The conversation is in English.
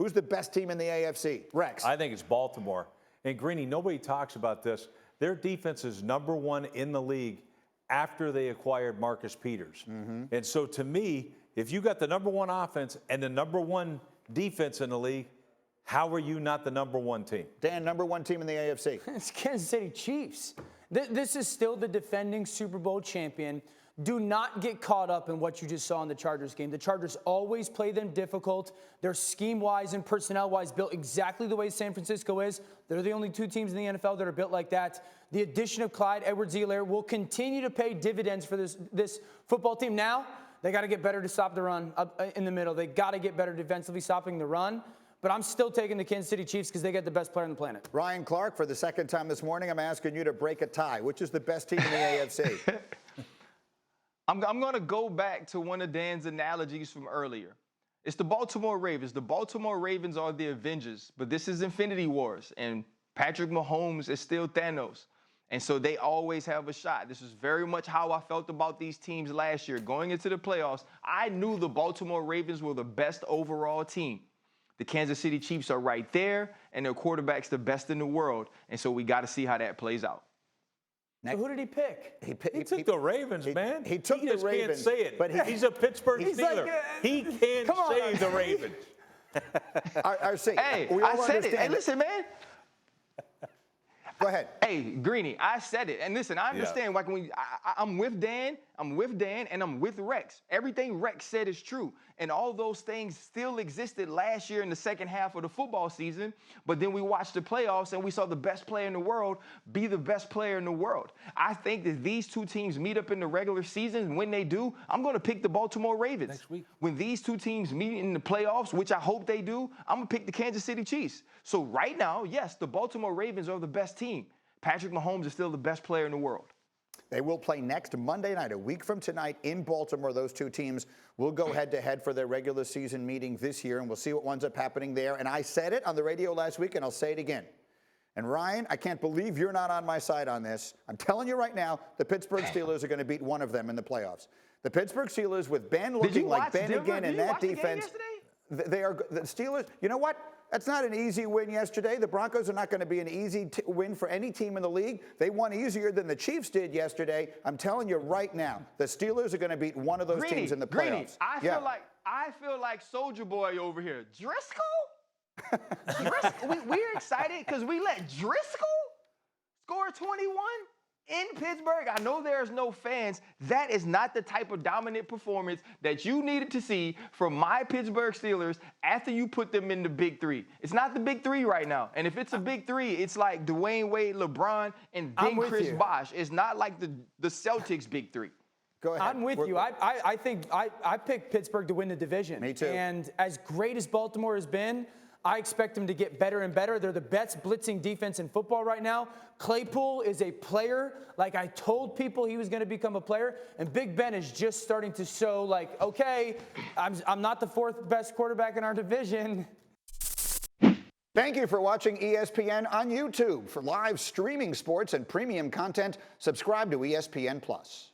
Who's the best team in the AFC? Rex. I think it's Baltimore. And Greeny, nobody talks about this. Their defense is #1 in the league after they acquired Marcus Peters. And so to me, if you got the #1 offense and the #1 defense in the league, how are you not the #1 team? Dan, #1 team in the AFC. It's Kansas City Chiefs. This is still the defending Super Bowl champion. Do not get caught up in what you just saw in the Chargers game. The Chargers always play them difficult. They're scheme-wise and personnel-wise built exactly the way San Francisco is. They're the only two teams in the NFL that are built like that. The addition of Clyde Edwards-Helaire will continue to pay dividends for this football team. Now, they got to get better to stop the run up in the middle. They got to get better defensively stopping the run. But I'm still taking the Kansas City Chiefs because they get the best player on the planet. Ryan Clark, for the second time this morning, I'm asking you to break a tie. Which is the best team in the AFC? I'm going to go back to one of Dan's analogies from earlier. It's the Baltimore Ravens. The Baltimore Ravens are the Avengers, but this is Infinity Wars, and Patrick Mahomes is still Thanos. And so they always have a shot. This is very much how I felt about these teams last year. Going into the playoffs, I knew the Baltimore Ravens were the best overall team. The Kansas City Chiefs are right there, and their quarterback's the best in the world. And so we got to see how that plays out. So who did he pick? He took the Ravens, man. He took the just Ravens. Can't say it. But he's a Pittsburgh Steeler. He can't say the Ravens. Hey, I said it. Hey, listen, man. Go ahead. Hey, Greeny, I said it. And listen, I understand. Like when I'm with Dan, and I'm with Rex. Everything Rex said is true. And all those things still existed last year in the second half of the football season. But then we watched the playoffs and we saw the best player in the world be the best player in the world. I think that these two teams meet up in the regular season. When they do, I'm going to pick the Baltimore Ravens. Next week. When these two teams meet in the playoffs, which I hope they do, I'm going to pick the Kansas City Chiefs. So right now, yes, the Baltimore Ravens are the best team. Patrick Mahomes is still the best player in the world. They will play next Monday night, a week from tonight, in Baltimore. Those two teams will go head-to-head for their regular season meeting this year, and we'll see what winds up happening there. And I said it on the radio last week, and I'll say it again. And Ryan, I can't believe you're not on my side on this. I'm telling you right now, the Pittsburgh Steelers are going to beat one of them in the playoffs. The Pittsburgh Steelers, with Ben looking like Ben again in that defense, they are the Steelers. You know what? That's not an easy win yesterday. The Broncos are not going to be an easy win for any team in the league. They won easier than the Chiefs did yesterday. I'm telling you right now, the Steelers are going to beat one of those teams in the playoffs. I feel like Soldier Boy over here. Driscoll? We're excited because we let Driscoll score 21 in Pittsburgh. I know there's no fans. That is not the type of dominant performance that you needed to see from my Pittsburgh Steelers after you put them in the big three. It's not the big three right now. And if it's a big three, it's like Dwayne Wade, LeBron, and then Chris Bosh. It's not like the Celtics big three. Go ahead. I'm with you. I think I picked Pittsburgh to win the division. Me too. And as great as Baltimore has been, I expect them to get better and better. They're the best blitzing defense in football right now. Claypool is a player. Like I told people he was going to become a player. And Big Ben is just starting to show like, okay, I'm not the fourth best quarterback in our division. Thank you for watching ESPN on YouTube. For live streaming sports and premium content, subscribe to ESPN+.